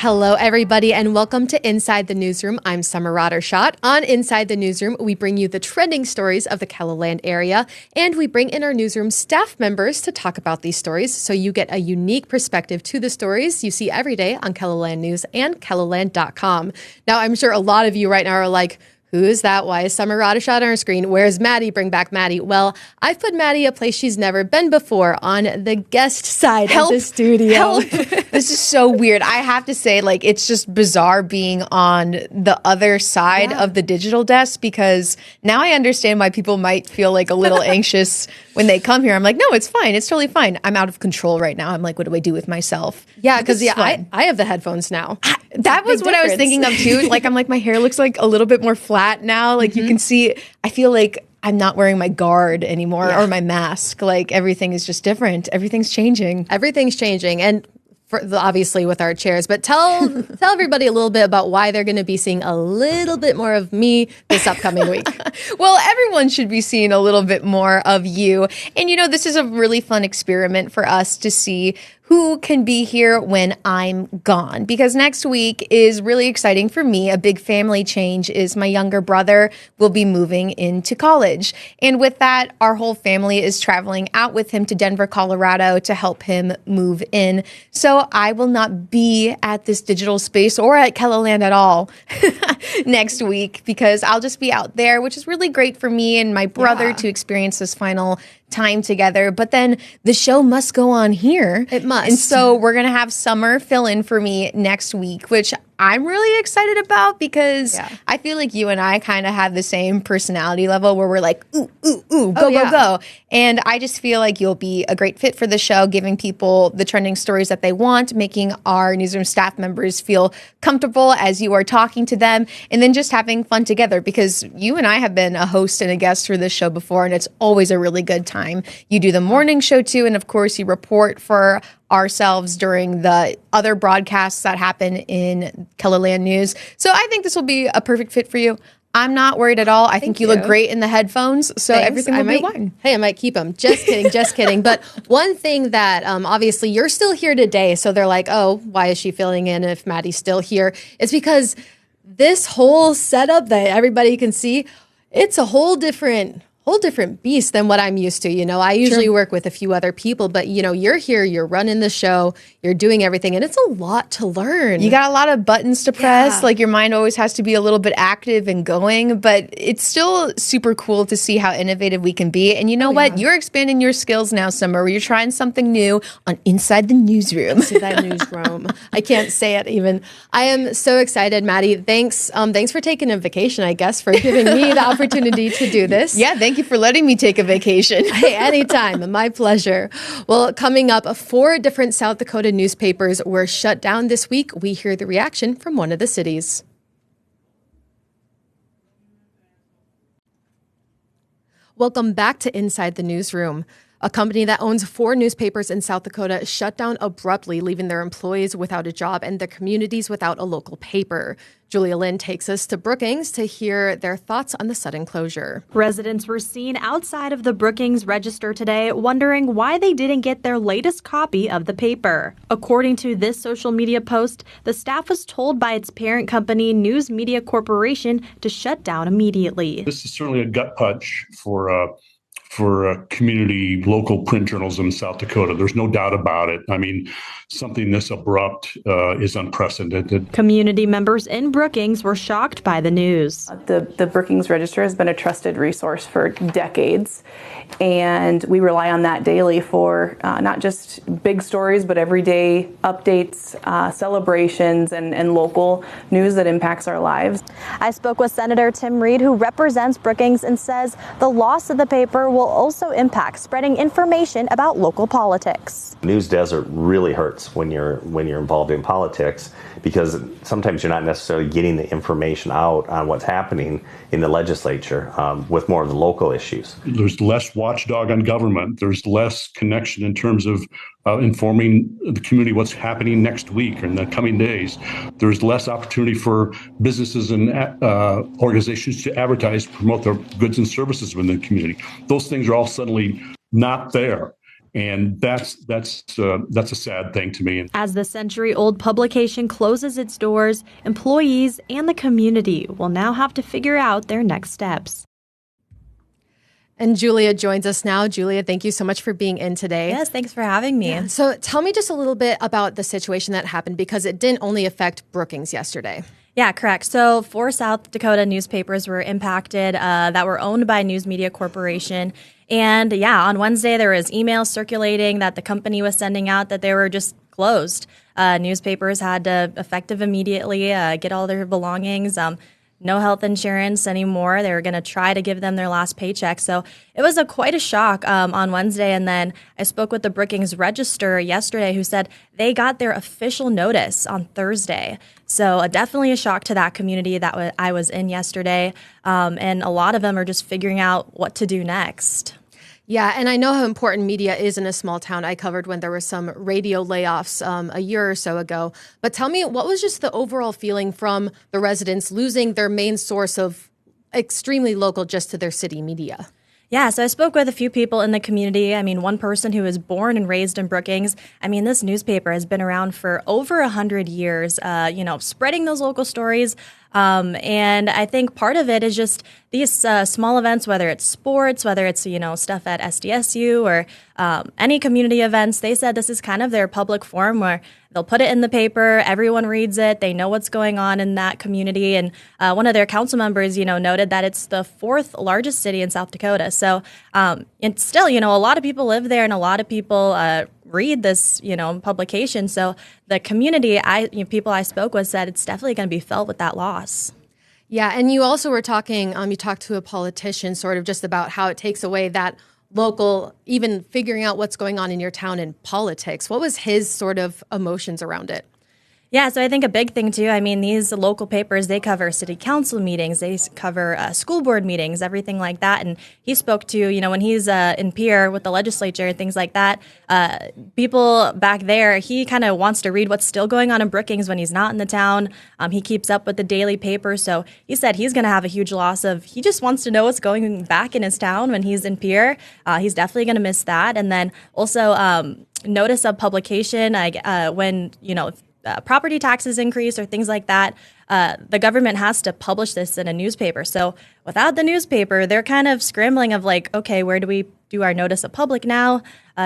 Hello, everybody, and welcome to Inside the Newsroom. I'm Summer Raderschadt. On Inside the Newsroom, we bring you the trending stories of the KELOLAND area, and we bring in our newsroom staff members to talk about these stories, so you get a unique perspective to the stories you see every day on KELOLAND News and KELOLAND.com. Now, I'm sure a lot of you right now are like, who is that? Why is Summer Raderschadt on our screen? Where's Maddie? Bring back Maddie. Well, I've put Maddie a place she's never been before, on the guest side of the studio. Help. This is so weird. I have to say, it's just bizarre being on the other side of the digital desk, because now I understand why people might feel a little anxious when they come here. I'm like, no, it's fine. It's totally fine. I'm out of control right now. I'm like, what do I do with myself? Yeah, because I have the headphones now. That was what I was thinking of too. I'm like, my hair looks a little bit more flat now. You can see, I feel like I'm not wearing my guard anymore or my mask. Everything is just different. Everything's changing. Everything's changing. And obviously with our chairs, but tell everybody a little bit about why they're going to be seeing a little bit more of me this upcoming week. Well, everyone should be seeing a little bit more of you. And this is a really fun experiment for us to see who can be here when I'm gone, because next week is really exciting for me. A big family change is my younger brother will be moving into college. And with that, our whole family is traveling out with him to Denver, Colorado to help him move in. So I will not be at this digital space or at KELOLAND at all next week, because I'll just be out there, which is really great for me and my brother to experience this final time together. But then the show must go on here. It must. And so we're going to have Summer fill in for me next week, which I'm really excited about, because I feel like you and I kind of have the same personality level where we're like, ooh, ooh, ooh, go, go, go. And I just feel like you'll be a great fit for the show, giving people the trending stories that they want, making our newsroom staff members feel comfortable as you are talking to them, and then just having fun together, because you and I have been a host and a guest for this show before, and it's always a really good time. You do the morning show too, and of course you report for ourselves during the other broadcasts that happen in KELOLAND News. So I think this will be a perfect fit for you. I'm not worried at all. I think you look great in the headphones, so everything will be fine. Hey, I might keep them. Just kidding, just kidding. But one thing that obviously you're still here today, so they're like, oh, why is she filling in if Maddie's still here? It's because this whole setup that everybody can see, it's a whole different beast than what I'm used to. I usually work with a few other people, but you're here, you're running the show, you're doing everything, and it's a lot to learn. You got a lot of buttons to press. Your mind always has to be a little bit active and going, but it's still super cool to see how innovative we can be. And you know what? You're expanding your skills now, Summer. You're trying something new on Inside the Newsroom. Inside that newsroom. I can't say it even. I am so excited, Maddie. Thanks for taking a vacation, I guess, for giving me the opportunity to do this. Yeah, thank you for letting me take a vacation. Hey, anytime. My pleasure. Well, coming up, 4 different South Dakota newspapers were shut down this week. We hear the reaction from one of the cities. Welcome back to Inside the Newsroom. A company that owns 4 newspapers in South Dakota shut down abruptly, leaving their employees without a job and their communities without a local paper. Julia Lynn takes us to Brookings to hear their thoughts on the sudden closure. Residents were seen outside of the Brookings Register today wondering why they didn't get their latest copy of the paper. According to this social media post, the staff was told by its parent company, News Media Corporation, to shut down immediately. This is certainly a gut punch for community local print journalism in South Dakota. There's no doubt about it. I mean, something this abrupt is unprecedented. Community members in Brookings were shocked by the news. The Brookings Register has been a trusted resource for decades, and we rely on that daily for not just big stories, but everyday updates, celebrations, and local news that impacts our lives. I spoke with Senator Tim Reed, who represents Brookings, and says the loss of the paper will also impact spreading information about local politics. News desert really hurts when you're involved in politics, because sometimes you're not necessarily getting the information out on what's happening in the legislature with more of the local issues. There's less watchdog on government. There's less connection in terms of informing the community what's happening next week or in the coming days. There's less opportunity for businesses and organizations to advertise, promote their goods and services within the community. Those things are all suddenly not there. And that's a sad thing to me. As the century-old publication closes its doors, employees and the community will now have to figure out their next steps. And Julia joins us now. Julia, thank you so much for being in today. Yes, thanks for having me. Yeah. So tell me just a little bit about the situation that happened, because it didn't only affect Brookings yesterday. Yeah, correct. So 4 South Dakota newspapers were impacted that were owned by News Media Corporation. And yeah, on Wednesday, there was emails circulating that the company was sending out that they were just closed. Newspapers had to, effective immediately, get all their belongings. No health insurance anymore. They were going to try to give them their last paycheck. So it was quite a shock on Wednesday. And then I spoke with the Brookings Register yesterday, who said they got their official notice on Thursday. So definitely a shock to that community that I was in yesterday. And a lot of them are just figuring out what to do next. Yeah, and I know how important media is in a small town. I covered when there were some radio layoffs a year or so ago. But tell me, what was just the overall feeling from the residents losing their main source of extremely local just to their city media? Yeah, so I spoke with a few people in the community. I mean, one person who was born and raised in Brookings. I mean, this newspaper has been around for over 100 years, spreading those local stories. And I think part of it is just these small events, whether it's sports, whether it's, stuff at SDSU or any community events. They said this is kind of their public forum where they'll put it in the paper. Everyone reads it. They know what's going on in that community. And one of their council members, noted that it's the 4th largest city in South Dakota. So it's still, a lot of people live there and a lot of people read this, publication. So the community, people I spoke with said it's definitely going to be felt with that loss. Yeah, and you also were talking, you talked to a politician sort of just about how it takes away that local, even figuring out what's going on in your town in politics. What was his sort of emotions around it? Yeah, so I think a big thing, too, I mean, these local papers, they cover city council meetings, they cover school board meetings, everything like that. And he spoke to, when he's in Pierre with the legislature and things like that, people back there, he kind of wants to read what's still going on in Brookings when he's not in the town. He keeps up with the daily paper. So he said he's going to have a huge loss he just wants to know what's going back in his town when he's in Pierre. He's definitely going to miss that. And then also notice of publication, when, property taxes increase or things like that, the government has to publish this in a newspaper. So without the newspaper, they're kind of scrambling of okay, where do we do our notice of public now?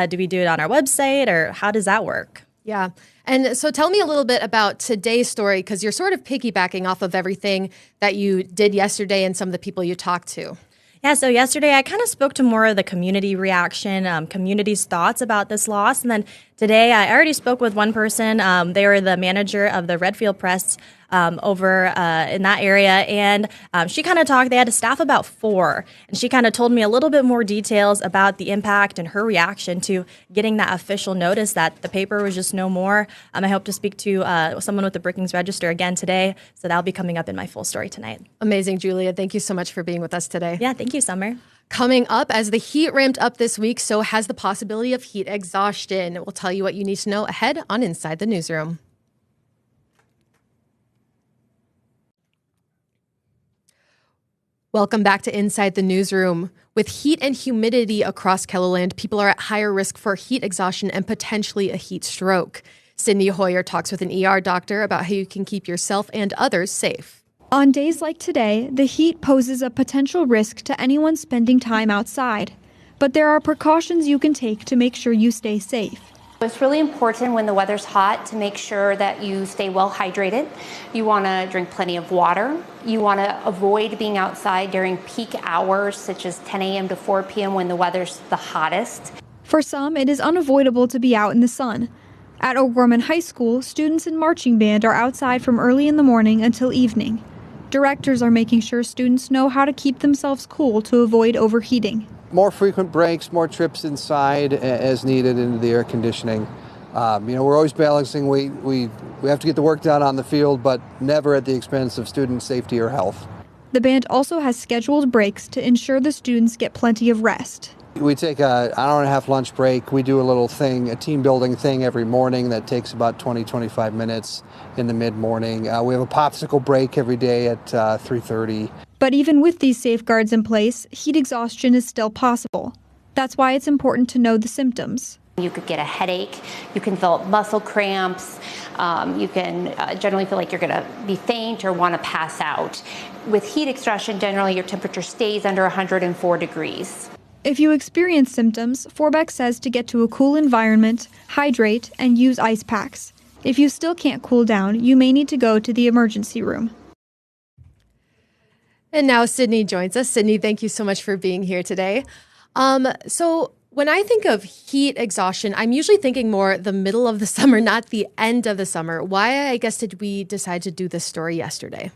Do we do it on our website, or how does that work? Yeah. And so tell me a little bit about today's story, because you're sort of piggybacking off of everything that you did yesterday and some of the people you talked to. Yeah, so yesterday I kind of spoke to more of the community reaction, community's thoughts about this loss. And then today I already spoke with one person. They were the manager of the Redfield Press over in that area. And she kind of talked, they had a staff about 4. And she kind of told me a little bit more details about the impact and her reaction to getting that official notice that the paper was just no more. I hope to speak to someone with the Brookings Register again today. So that'll be coming up in my full story tonight. Amazing, Julia. Thank you so much for being with us today. Yeah, thank you, Summer. Coming up, as the heat ramped up this week, so has the possibility of heat exhaustion. We'll tell you what you need to know ahead on Inside the Newsroom. Welcome back to Inside the Newsroom. With heat and humidity across KELOLAND, people are at higher risk for heat exhaustion and potentially a heat stroke. Cindy Hoyer talks with an ER doctor about how you can keep yourself and others safe. On days like today, the heat poses a potential risk to anyone spending time outside. But there are precautions you can take to make sure you stay safe. It's really important when the weather's hot to make sure that you stay well hydrated. You want to drink plenty of water. You want to avoid being outside during peak hours, such as 10 a.m. to 4 p.m. when the weather's the hottest. For some, it is unavoidable to be out in the sun. At O'Gorman High School, students in marching band are outside from early in the morning until evening. Directors are making sure students know how to keep themselves cool to avoid overheating. More frequent breaks, more trips inside as needed into the air conditioning. We're always balancing. We have to get the work done on the field, but never at the expense of student safety or health. The band also has scheduled breaks to ensure the students get plenty of rest. We take an hour-and-a-half lunch break. We do a little thing, a team-building thing every morning that takes about 20-25 minutes in the mid-morning. We have a popsicle break every day at 3:30. But even with these safeguards in place, heat exhaustion is still possible. That's why it's important to know the symptoms. You could get a headache, you can develop muscle cramps, you can generally feel like you're going to be faint or want to pass out. With heat exhaustion, generally your temperature stays under 104 degrees. If you experience symptoms, Forbeck says to get to a cool environment, hydrate, and use ice packs. If you still can't cool down, you may need to go to the emergency room. And now Sydney joins us. Sydney, thank you so much for being here today. So when I think of heat exhaustion, I'm usually thinking more the middle of the summer, not the end of the summer. Why, I guess, did we decide to do this story yesterday?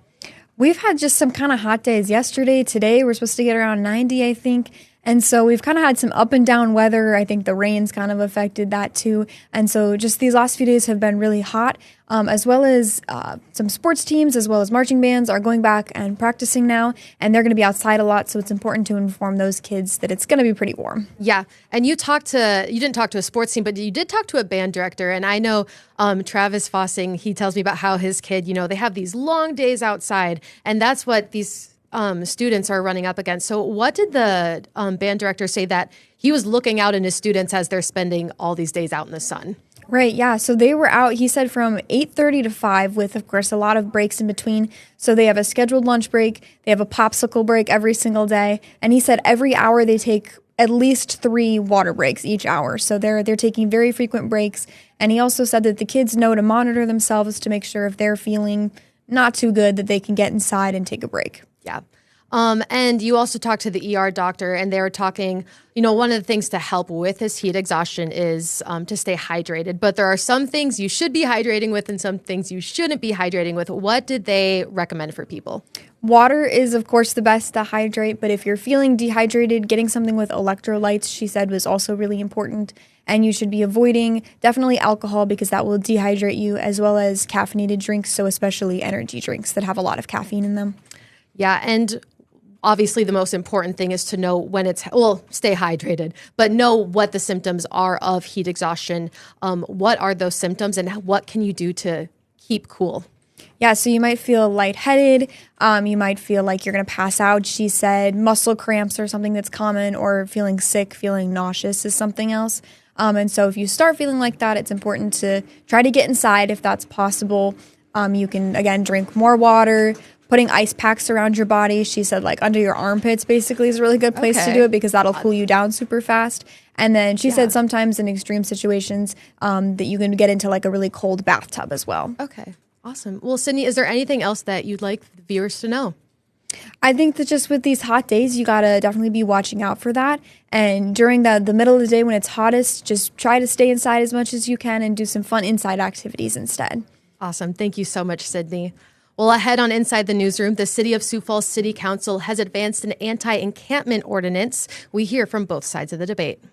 We've had just some kind of hot days yesterday. Today, we're supposed to get around 90, I think. And so we've kind of had some up and down weather. I think the rain's kind of affected that too. And so just these last few days have been really hot, as well as some sports teams, as well as marching bands are going back and practicing now. And they're going to be outside a lot. So it's important to inform those kids that it's going to be pretty warm. Yeah. And you didn't talk to a sports team, but you did talk to a band director. And I know Travis Fossing, he tells me about how his kid, they have these long days outside. And that's what these students are running up against. So what did the band director say that he was looking out in his students as they're spending all these days out in the sun? Right, yeah. So they were out, he said, from 8:30 to 5 with, of course, a lot of breaks in between. So they have a scheduled lunch break. They have a popsicle break every single day. And he said every hour they take at least 3 water breaks each hour. So they're taking very frequent breaks. And he also said that the kids know to monitor themselves to make sure if they're feeling not too good that they can get inside and take a break. Yeah. And you also talked to the ER doctor, and they were talking, one of the things to help with this heat exhaustion is to stay hydrated. But there are some things you should be hydrating with and some things you shouldn't be hydrating with. What did they recommend for people? Water is, of course, the best to hydrate. But if you're feeling dehydrated, getting something with electrolytes, she said, was also really important. And you should be avoiding definitely alcohol because that will dehydrate you, as well as caffeinated drinks, so especially energy drinks that have a lot of caffeine in them. Yeah, and obviously the most important thing is to know when stay hydrated, but know what the symptoms are of heat exhaustion. What are those symptoms and what can you do to keep cool? Yeah, so you might feel lightheaded. You might feel like you're going to pass out. She said muscle cramps are something that's common, or feeling sick, feeling nauseous is something else. And so if you start feeling like that, it's important to try to get inside if that's possible. You can, again, drink more water. Putting ice packs around your body, she said, like under your armpits basically is a really good place to do it because that'll cool you down super fast. And then she said sometimes in extreme situations that you can get into like a really cold bathtub as well. Okay, awesome. Well, Sydney, is there anything else that you'd like the viewers to know? I think that just with these hot days, you got to definitely be watching out for that. And during the middle of the day when it's hottest, just try to stay inside as much as you can and do some fun inside activities instead. Awesome. Thank you so much, Sydney. Well, ahead on Inside the Newsroom, the City of Sioux Falls City Council has advanced an anti-encampment ordinance. We hear from both sides of the debate.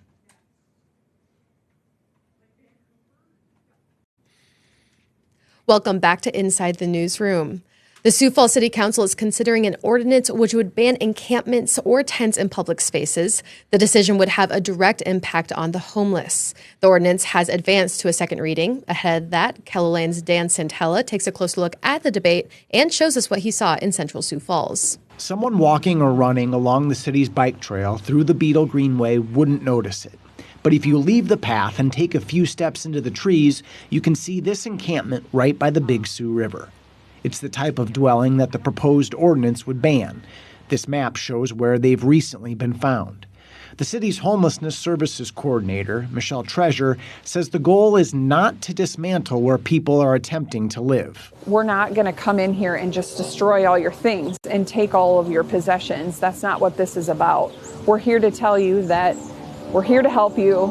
Welcome back to Inside the Newsroom. The Sioux Falls City Council is considering an ordinance which would ban encampments or tents in public spaces. The decision would have a direct impact on the homeless. The ordinance has advanced to a second reading. Ahead of that, KELOLAND's Dan Santella takes a closer look at the debate and shows us what he saw in Central Sioux Falls. Someone walking or running along the city's bike trail through the Beetle Greenway wouldn't notice it. But if you leave the path and take a few steps into the trees, you can see this encampment right by the Big Sioux River. It's the type of dwelling that the proposed ordinance would ban. This map shows where they've recently been found. The city's homelessness services coordinator, Michelle Treasure, says the goal is not to dismantle where people are attempting to live. We're not going to come in here and just destroy all your things and take all of your possessions. That's not what this is about. We're here to tell you that we're here to help you.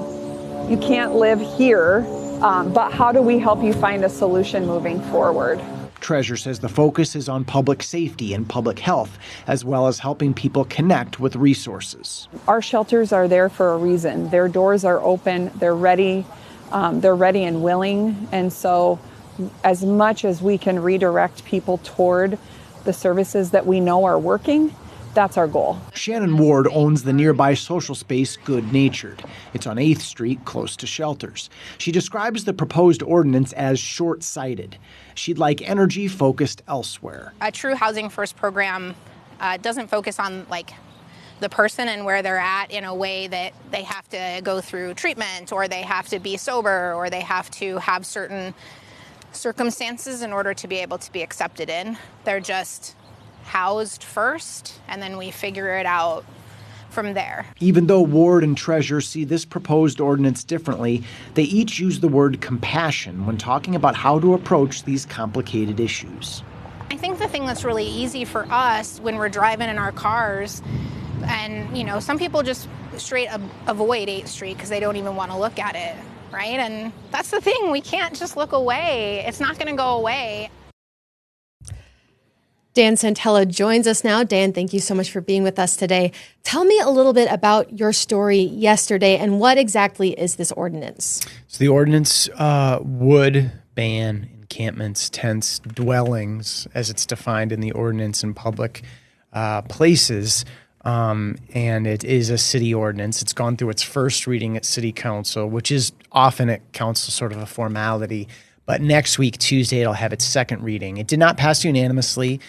You can't live here, but how do we help you find a solution moving forward? Treasure says the focus is on public safety and public health, as well as helping people connect with resources. Our shelters are there for a reason. Their doors are open, they're ready and willing. And so as much as we can redirect people toward the services that we know are working, that's our goal. Shannon Ward owns the nearby social space Good Natured. It's on 8th Street, close to shelters. She describes the proposed ordinance as short-sighted. She'd like energy focused elsewhere. A true housing first program doesn't focus on the person and where they're at in a way that they have to go through treatment, or they have to be sober, or they have to have certain circumstances in order to be able to be accepted in. They're just housed first, and then we figure it out from there. Even though Ward and Treasurer see this proposed ordinance differently, they each use the word compassion when talking about how to approach these complicated issues. I think the thing that's really easy for us when we're driving in our cars, and some people just straight avoid 8th Street because they don't even want to look at it, right? And that's the thing, we can't just look away. It's not going to go away. Dan Santella joins us now. Dan, thank you so much for being with us today. Tell me a little bit about your story yesterday and what exactly is this ordinance? So the ordinance would ban encampments, tents, dwellings, as it's defined in the ordinance, in public places. And it is a city ordinance. It's gone through its first reading at City Council, which is often at Council sort of a formality. But next week, Tuesday, it'll have its second reading. It did not pass unanimously.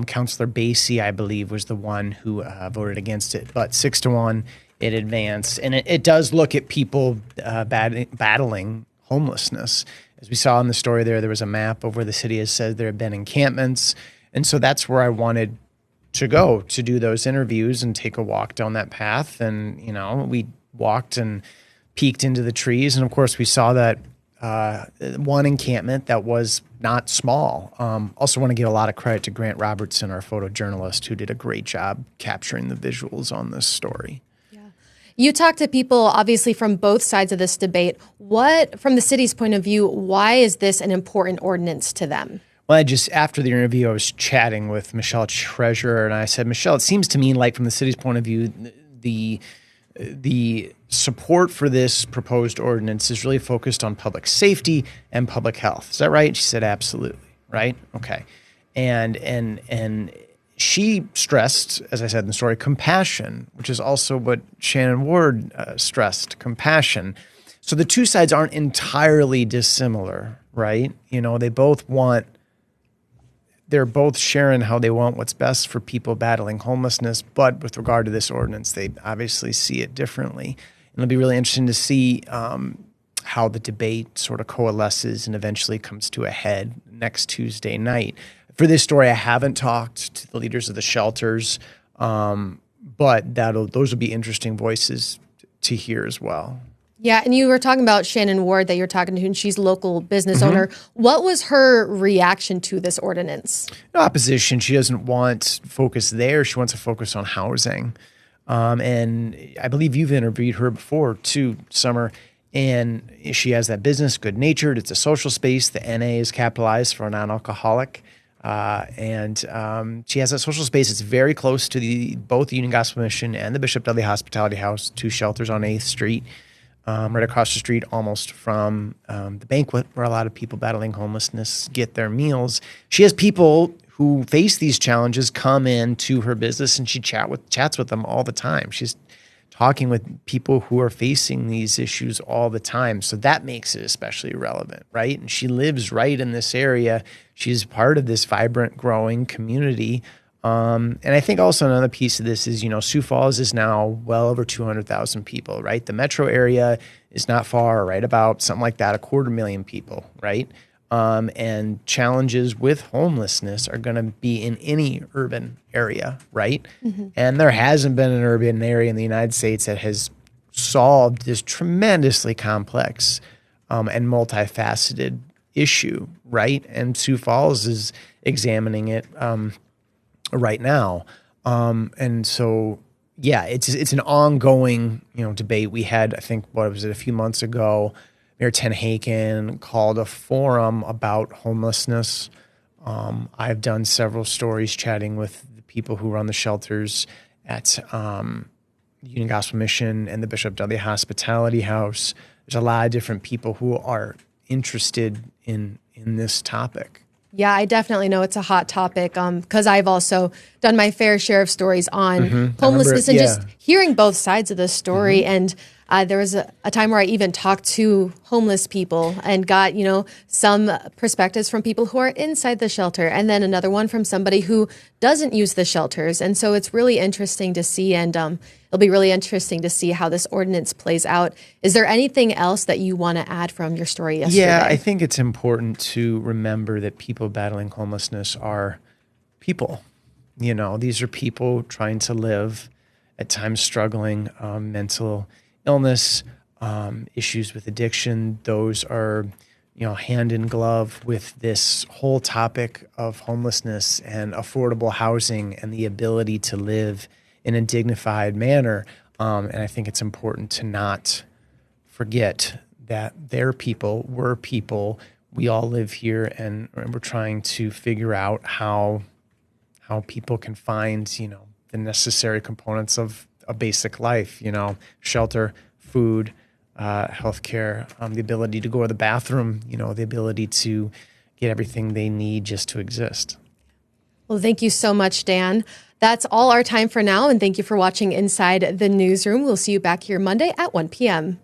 Councilor Basie, I believe, was the one who voted against it. But 6-1, it advanced. And it does look at people battling homelessness. As we saw in the story there was a map of where the city has said there have been encampments. And so that's where I wanted to go to do those interviews and take a walk down that path. And, we walked and peeked into the trees. And, of course, we saw that one encampment that was not small. Also want to give a lot of credit to Grant Robertson, our photojournalist, who did a great job capturing the visuals on this story. You talk to people, obviously, from both sides of this debate. What, from the city's point of view, why is this an important ordinance to them? Well, after the interview, I was chatting with Michelle, Treasurer, and I said, Michelle, it seems to me like from the city's point of view, the support for this proposed ordinance is really focused on public safety and public health. Is that right? She said, absolutely. Right? Okay. And she stressed, as I said in the story, compassion, which is also what Shannon Ward stressed, compassion. So the two sides aren't entirely dissimilar, right? They're both sharing how they want what's best for people battling homelessness, but with regard to this ordinance, they obviously see it differently. And it'll be really interesting to see how the debate sort of coalesces and eventually comes to a head next Tuesday night. For this story, I haven't talked to the leaders of the shelters, but those will be interesting voices to hear as well. Yeah, and you were talking about Shannon Ward that you're talking to, and she's a local business owner. What was her reaction to this ordinance? No opposition. She doesn't want focus there. She wants to focus on housing. And I believe you've interviewed her before too, Summer. And she has that business, Good Natured. It's a social space. The NA is capitalized for a non-alcoholic. And she has that social space. It's very close to both the Union Gospel Mission and the Bishop Dudley Hospitality House, two shelters on 8th Street. Right across the street almost from the banquet where a lot of people battling homelessness get their meals. She has people who face these challenges come into her business, and she chats with them all the time. She's talking with people who are facing these issues all the time. So that makes it especially relevant, right? And she lives right in this area. She's part of this vibrant, growing community. And I think also another piece of this is, Sioux Falls is now well over 200,000 people, right? The metro area is not far, right? About something like that, 250,000 people, right? And challenges with homelessness are going to be in any urban area, right? Mm-hmm. And there hasn't been an urban area in the United States that has solved this tremendously complex and multifaceted issue, right? And Sioux Falls is examining it right now. And so, yeah, it's an ongoing, debate. We had, I think, a few months ago, Mayor Ten Haken called a forum about homelessness. I've done several stories chatting with the people who run the shelters at Union Gospel Mission and the Bishop Dudley Hospitality House. There's a lot of different people who are interested in this topic. Yeah, I definitely know it's a hot topic because I've also done my fair share of stories on homelessness and just hearing both sides of the story. And There was a time where I even talked to homeless people and got, some perspectives from people who are inside the shelter, and then another one from somebody who doesn't use the shelters. And so it's really interesting to see, and it'll be really interesting to see how this ordinance plays out. Is there anything else that you want to add from your story yesterday? Yeah, I think it's important to remember that people battling homelessness are people. These are people trying to live, at times struggling, mental illness, issues with addiction. Those are, hand in glove with this whole topic of homelessness and affordable housing and the ability to live in a dignified manner. And I think it's important to not forget that they're people, we're people, we all live here, and we're trying to figure out how people can find, the necessary components of a basic life, shelter, food, healthcare, the ability to go to the bathroom, the ability to get everything they need just to exist. Well, thank you so much, Dan. That's all our time for now, and thank you for watching Inside the Newsroom. We'll see you back here Monday at 1 p.m.